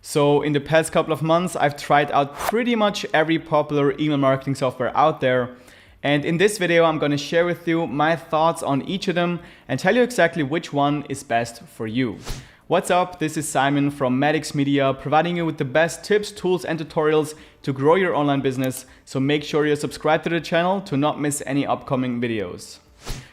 So in the past couple of months, I've tried out pretty much every popular email marketing software out there. And in this video, I'm going to share with you my thoughts on each of them and tell you exactly which one is best for you. What's up? This is Simon from Madix Media, providing you with the best tips, tools, and tutorials to grow your online business. So make sure you're subscribed to the channel to not miss any upcoming videos.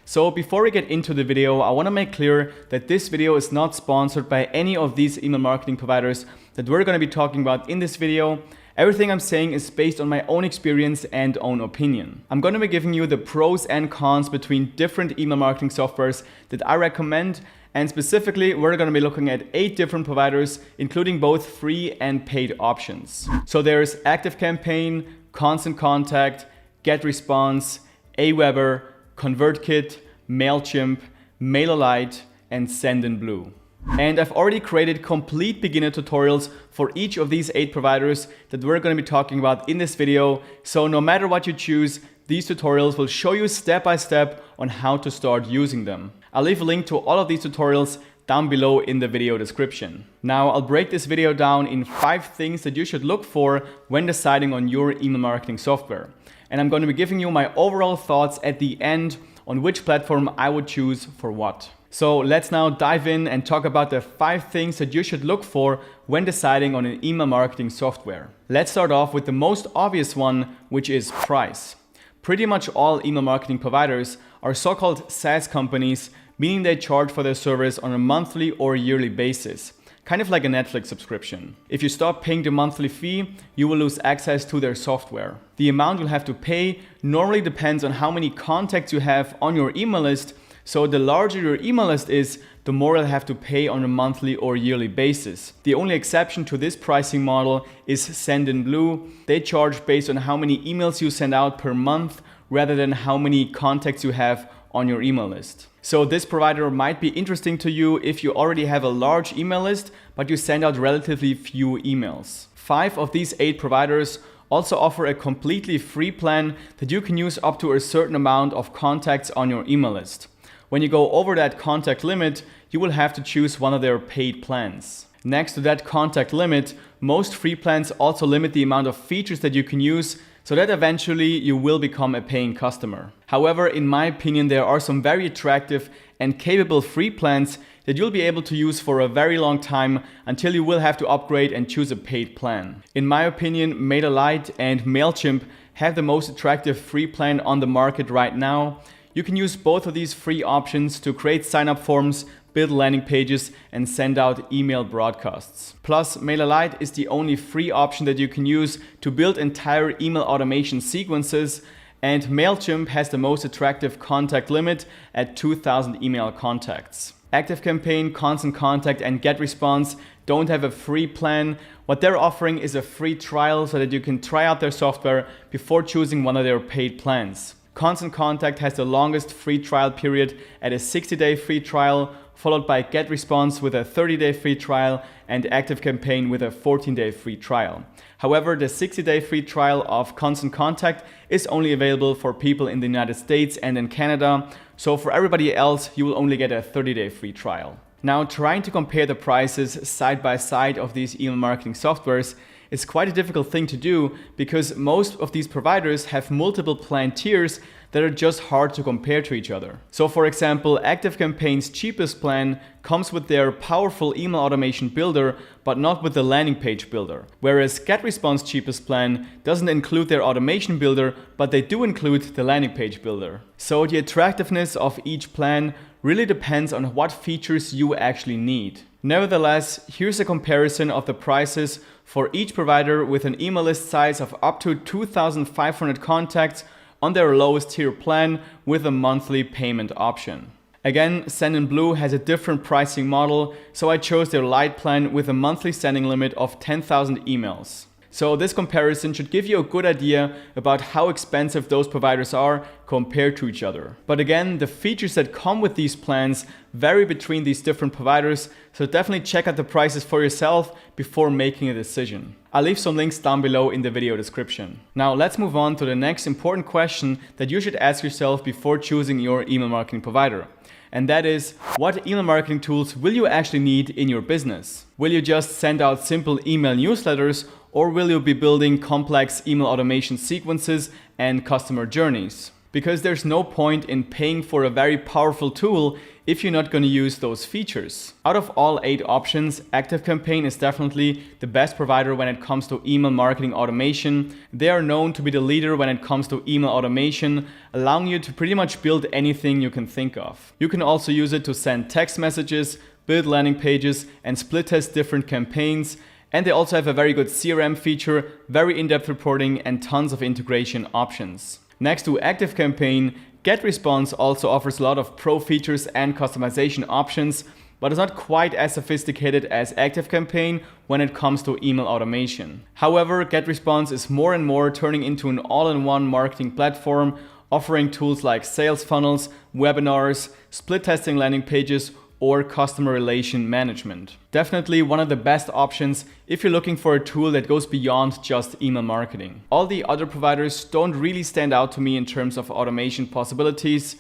So before we get into the video, I want to make clear that this video is not sponsored by any of these email marketing providers that we're going to be talking about in this video. Everything I'm saying is based on my own experience and own opinion. I'm going to be giving you the pros and cons between different email marketing softwares that I recommend, and specifically we're going to be looking at 8 different providers, including both free and paid options. So there's ActiveCampaign, Constant Contact, GetResponse, Aweber, ConvertKit, MailChimp, MailerLite, and Sendinblue. And I've already created complete beginner tutorials for each of these 8 providers that we're going to be talking about in this video. So no matter what you choose, these tutorials will show you step by step on how to start using them. I'll leave a link to all of these tutorials down below in the video description. Now I'll break this video down in 5 things that you should look for when deciding on your email marketing software. And I'm going to be giving you my overall thoughts at the end on which platform I would choose for what. So let's now dive in and talk about the 5 things that you should look for when deciding on an email marketing software. Let's start off with the most obvious one, which is price. Pretty much all email marketing providers are so-called SaaS companies, meaning they charge for their service on a monthly or yearly basis, kind of like a Netflix subscription. If you stop paying the monthly fee, you will lose access to their software. The amount you'll have to pay normally depends on how many contacts you have on your email list. So the larger your email list is, the more you'll have to pay on a monthly or yearly basis. The only exception to this pricing model is Sendinblue. They charge based on how many emails you send out per month rather than how many contacts you have on your email list. So this provider might be interesting to you if you already have a large email list, but you send out relatively few emails. 5 of these 8 providers also offer a completely free plan that you can use up to a certain amount of contacts on your email list. When you go over that contact limit, you will have to choose one of their paid plans. Next to that contact limit, most free plans also limit the amount of features that you can use, so that eventually you will become a paying customer. However, in my opinion, there are some very attractive and capable free plans that you'll be able to use for a very long time until you will have to upgrade and choose a paid plan. In my opinion, MailerLite and MailChimp have the most attractive free plan on the market right now. You can use both of these free options to create sign-up forms, build landing pages, and send out email broadcasts. Plus, MailerLite is the only free option that you can use to build entire email automation sequences, and MailChimp has the most attractive contact limit at 2,000 email contacts. ActiveCampaign, Constant Contact, and GetResponse don't have a free plan. What they're offering is a free trial so that you can try out their software before choosing one of their paid plans. Constant Contact has the longest free trial period at a 60-day free trial, followed by GetResponse with a 30-day free trial and ActiveCampaign with a 14-day free trial. However, the 60-day free trial of Constant Contact is only available for people in the United States and in Canada, so for everybody else, you will only get a 30-day free trial. Now, trying to compare the prices side by side of these email marketing softwares is quite a difficult thing to do because most of these providers have multiple plan tiers that are just hard to compare to each other. So for example, ActiveCampaign's cheapest plan comes with their powerful email automation builder, but not with the landing page builder. Whereas GetResponse cheapest plan doesn't include their automation builder, but they do include the landing page builder. So the attractiveness of each plan really depends on what features you actually need. Nevertheless, here's a comparison of the prices for each provider with an email list size of up to 2,500 contacts on their lowest tier plan with a monthly payment option. Again, Sendinblue has a different pricing model, so I chose their Lite plan with a monthly sending limit of 10,000 emails. So this comparison should give you a good idea about how expensive those providers are compared to each other. But again, the features that come with these plans vary between these different providers, so definitely check out the prices for yourself before making a decision. I'll leave some links down below in the video description. Now let's move on to the next important question that you should ask yourself before choosing your email marketing provider. and that is, what email marketing tools will you actually need in your business? Will you just send out simple email newsletters, or will you be building complex email automation sequences and customer journeys? Because there's no point in paying for a very powerful tool if you're not going to use those features. Out of all 8 options, ActiveCampaign is definitely the best provider when it comes to email marketing automation. They are known to be the leader when it comes to email automation, allowing you to pretty much build anything you can think of. You can also use it to send text messages, build landing pages, and split test different campaigns. And they also have a very good CRM feature, very in-depth reporting, and tons of integration options. Next to ActiveCampaign, GetResponse also offers a lot of pro features and customization options, but is not quite as sophisticated as ActiveCampaign when it comes to email automation. However, GetResponse is more and more turning into an all-in-one marketing platform, offering tools like sales funnels, webinars, split testing landing pages, or customer relation management. Definitely one of the best options if you're looking for a tool that goes beyond just email marketing. All the other providers don't really stand out to me in terms of automation possibilities.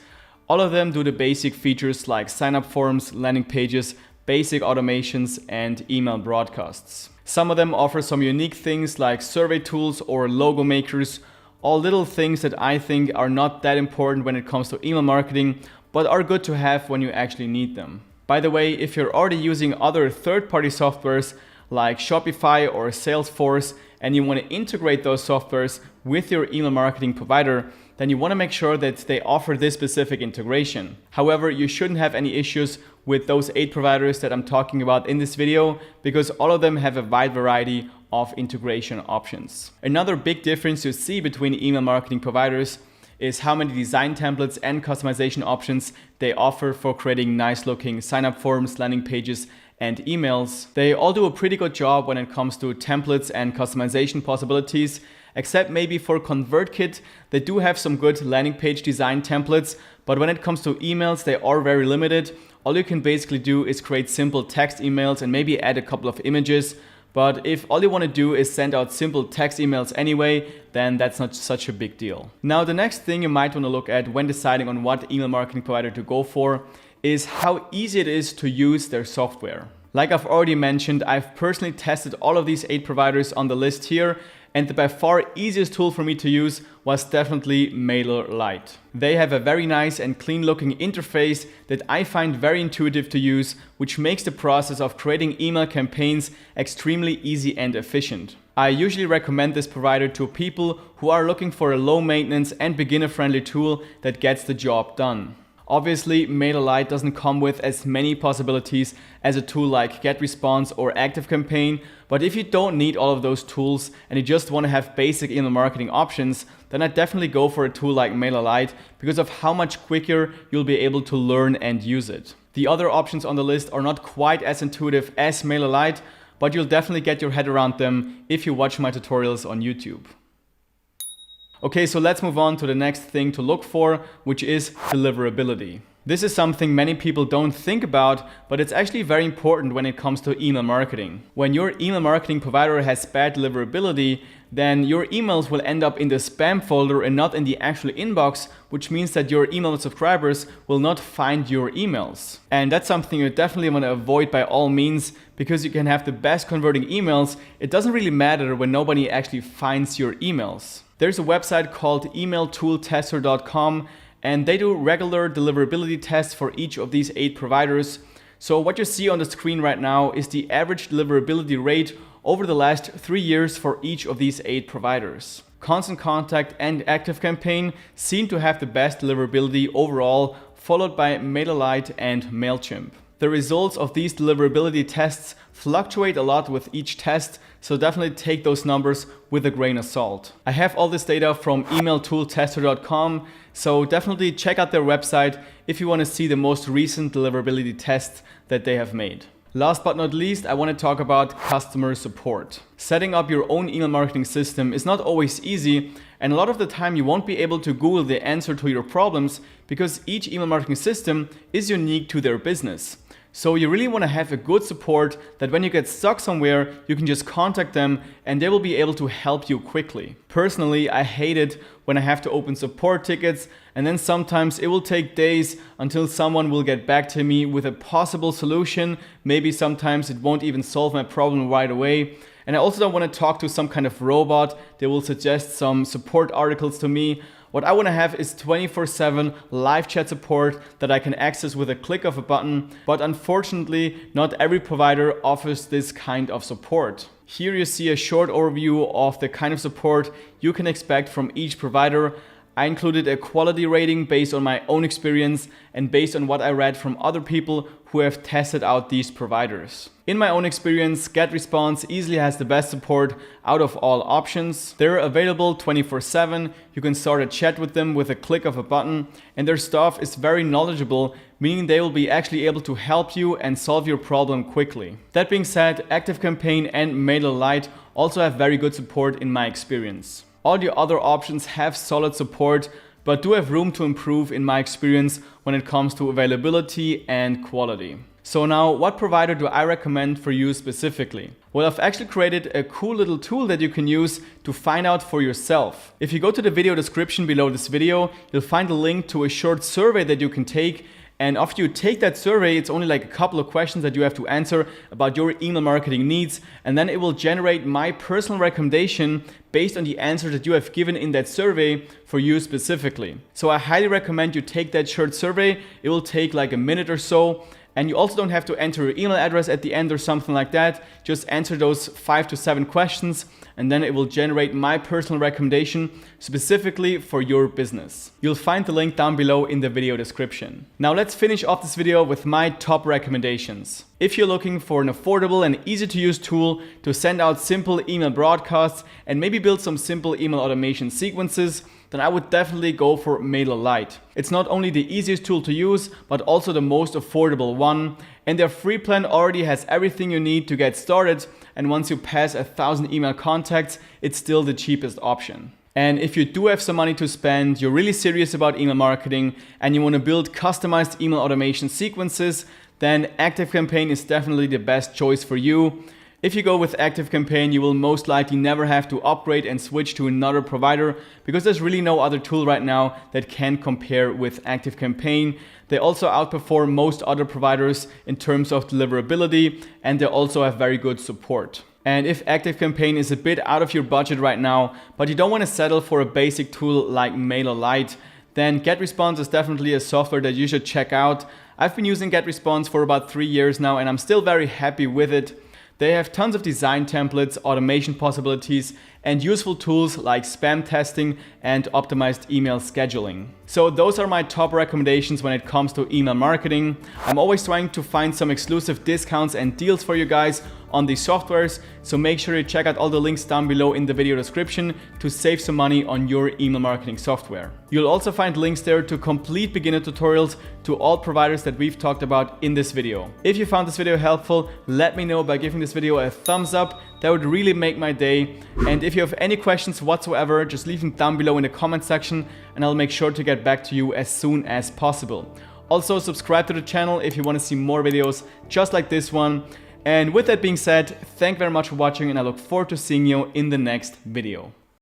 All of them do the basic features like sign-up forms, landing pages, basic automations, and email broadcasts. Some of them offer some unique things like survey tools or logo makers, all little things that I think are not that important when it comes to email marketing, but are good to have when you actually need them. By the way, if you're already using other third-party softwares like Shopify or Salesforce and you want to integrate those softwares with your email marketing provider, then you want to make sure that they offer this specific integration. However, you shouldn't have any issues with those 8 providers that I'm talking about in this video because all of them have a wide variety of integration options. Another big difference you see between email marketing providers is how many design templates and customization options they offer for creating nice looking sign-up forms, landing pages, and emails. They all do a pretty good job when it comes to templates and customization possibilities, except maybe for ConvertKit. They do have some good landing page design templates, but when it comes to emails, they are very limited. All you can basically do is create simple text emails and maybe add a couple of images. But if all you want to do is send out simple text emails anyway, then that's not such a big deal. Now, the next thing you might want to look at when deciding on what email marketing provider to go for is how easy it is to use their software. Like I've already mentioned, I've personally tested all of these 8 providers on the list here, and the by far easiest tool for me to use was definitely MailerLite. They have a very nice and clean looking interface that I find very intuitive to use, which makes the process of creating email campaigns extremely easy and efficient. I usually recommend this provider to people who are looking for a low maintenance and beginner friendly tool that gets the job done. Obviously, MailerLite doesn't come with as many possibilities as a tool like GetResponse or ActiveCampaign, but if you don't need all of those tools and you just want to have basic email marketing options, then I'd definitely go for a tool like MailerLite because of how much quicker you'll be able to learn and use it. The other options on the list are not quite as intuitive as MailerLite, but you'll definitely get your head around them if you watch my tutorials on YouTube. Okay, so let's move on to the next thing to look for, which is deliverability. This is something many people don't think about, but it's actually very important when it comes to email marketing. When your email marketing provider has bad deliverability, then your emails will end up in the spam folder and not in the actual inbox, which means that your email subscribers will not find your emails. And that's something you definitely want to avoid by all means, because you can have the best converting emails. It doesn't really matter when nobody actually finds your emails. There's a website called emailtooltester.com, and they do regular deliverability tests for each of these 8 providers. So what you see on the screen right now is the average deliverability rate over the last 3 years for each of these 8 providers. Constant Contact and ActiveCampaign seem to have the best deliverability overall, followed by MailerLite and MailChimp. The results of these deliverability tests fluctuate a lot with each test, so definitely take those numbers with a grain of salt. I have all this data from emailtooltester.com, so definitely check out their website if you want to see the most recent deliverability tests that they have made. Last but not least, I want to talk about customer support. Setting up your own email marketing system is not always easy, and a lot of the time you won't be able to Google the answer to your problems because each email marketing system is unique to their business. So you really want to have a good support that when you get stuck somewhere, you can just contact them and they will be able to help you quickly. Personally, I hate it when I have to open support tickets, and then sometimes it will take days until someone will get back to me with a possible solution. Maybe sometimes it won't even solve my problem right away. And I also don't want to talk to some kind of robot that will suggest some support articles to me. What I want to have is 24/7 live chat support that I can access with a click of a button, but unfortunately, not every provider offers this kind of support. Here you see a short overview of the kind of support you can expect from each provider. I included a quality rating based on my own experience and based on what I read from other people who have tested out these providers. In my own experience, GetResponse easily has the best support out of all options. They're available 24/7. You can start a chat with them with a click of a button, and their staff is very knowledgeable, meaning they will be actually able to help you and solve your problem quickly. That being said, ActiveCampaign and MailerLite also have very good support in my experience. All the other options have solid support, but do have room to improve in my experience when it comes to availability and quality. So now, what provider do I recommend for you specifically? Well, I've actually created a cool little tool that you can use to find out for yourself. If you go to the video description below this video, you'll find a link to a short survey that you can take. And after you take that survey, it's only like a couple of questions that you have to answer about your email marketing needs. And then it will generate my personal recommendation based on the answer that you have given in that survey for you specifically. So I highly recommend you take that short survey. It will take like a minute or so. And you also don't have to enter your email address at the end or something like that. Just answer those 5 to 7 questions and then it will generate my personal recommendation specifically for your business. You'll find the link down below in the video description. Now let's finish off this video with my top recommendations. If you're looking for an affordable and easy to use tool to send out simple email broadcasts and maybe build some simple email automation sequences, then I would definitely go for MailerLite. It's not only the easiest tool to use, but also the most affordable one. And their free plan already has everything you need to get started. And once you pass 1,000 email contacts, it's still the cheapest option. And if you do have some money to spend, you're really serious about email marketing, and you want to build customized email automation sequences, then ActiveCampaign is definitely the best choice for you. If you go with ActiveCampaign, you will most likely never have to upgrade and switch to another provider because there's really no other tool right now that can compare with ActiveCampaign. They also outperform most other providers in terms of deliverability, and they also have very good support. And if ActiveCampaign is a bit out of your budget right now, but you don't want to settle for a basic tool like MailerLite, then GetResponse is definitely a software that you should check out. I've been using GetResponse for about 3 years now, and I'm still very happy with it. They have tons of design templates, automation possibilities, and useful tools like spam testing and optimized email scheduling. So those are my top recommendations when it comes to email marketing. I'm always trying to find some exclusive discounts and deals for you guys on these softwares, so make sure you check out all the links down below in the video description to save some money on your email marketing software. You'll also find links there to complete beginner tutorials to all providers that we've talked about in this video. If you found this video helpful, let me know by giving this video a thumbs up. That would really make my day. And if you have any questions whatsoever, just leave them down below in the comment section and I'll make sure to get back to you as soon as possible. Also, subscribe to the channel if you want to see more videos just like this one. And with that being said, thank you very much for watching and I look forward to seeing you in the next video.